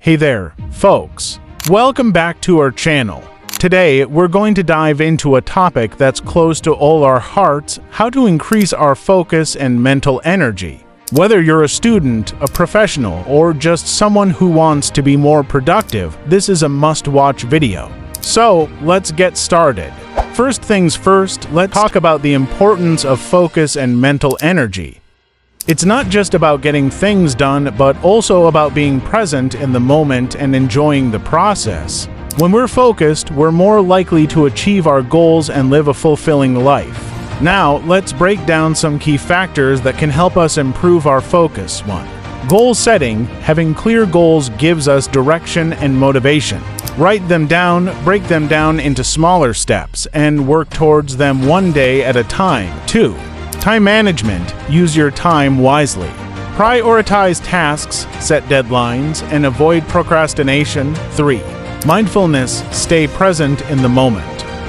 Hey there, folks. Welcome back to our channel. Today, we're going to dive into a topic that's close to all our hearts: how to increase our focus and mental energy. Whether you're a student, a professional, or just someone who wants to be more productive, this is a must-watch video. So, let's get started. First things first, let's talk about the importance of focus and mental energy. It's not just about getting things done, but also about being present in the moment and enjoying the process. When we're focused, we're more likely to achieve our goals and live a fulfilling life. Now, let's break down some key factors that can help us improve our focus. 1. Goal setting. Having clear goals gives us direction and motivation. Write them down, break them down into smaller steps, and work towards them one day at a time. 2. Time management. Use your time wisely. Prioritize tasks, set deadlines, and avoid procrastination. 3. Mindfulness. Stay present in the moment.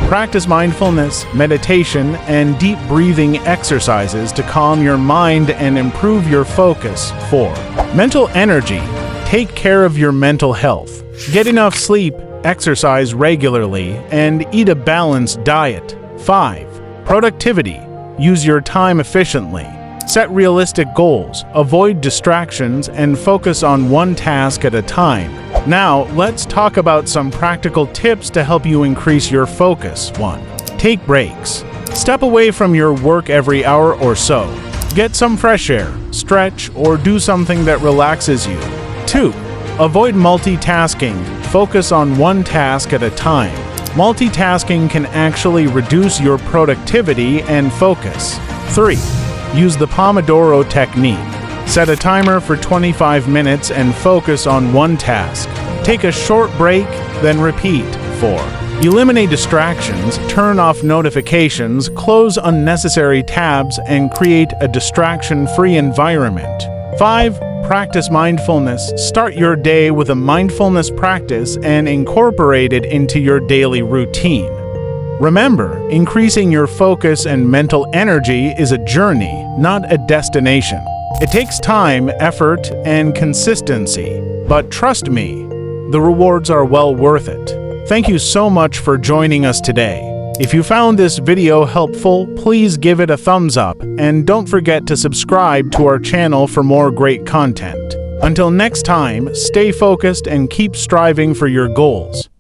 Practice mindfulness, meditation, and deep breathing exercises to calm your mind and improve your focus. 4. Mental energy. Take care of your mental health. Get enough sleep, exercise regularly, and eat a balanced diet. 5. Productivity. Use your time efficiently. Set realistic goals, avoid distractions, and focus on one task at a time. Now, let's talk about some practical tips to help you increase your focus. 1. Take breaks. Step away from your work every hour or so. Get some fresh air, stretch, or do something that relaxes you. 2. Avoid multitasking. Focus on one task at a time. Multitasking can actually reduce your productivity and focus. 3. Use the Pomodoro technique. Set a timer for 25 minutes and focus on one task. Take a short break, then repeat. 4. Eliminate distractions, turn off notifications, close unnecessary tabs, and create a distraction-free environment. 5. Practice mindfulness. Start your day with a mindfulness practice and incorporate it into your daily routine. Remember, increasing your focus and mental energy is a journey, not a destination. It takes time, effort, and consistency. But trust me, the rewards are well worth it. Thank you so much for joining us today. If you found this video helpful, please give it a thumbs up, and don't forget to subscribe to our channel for more great content. Until next time, stay focused and keep striving for your goals.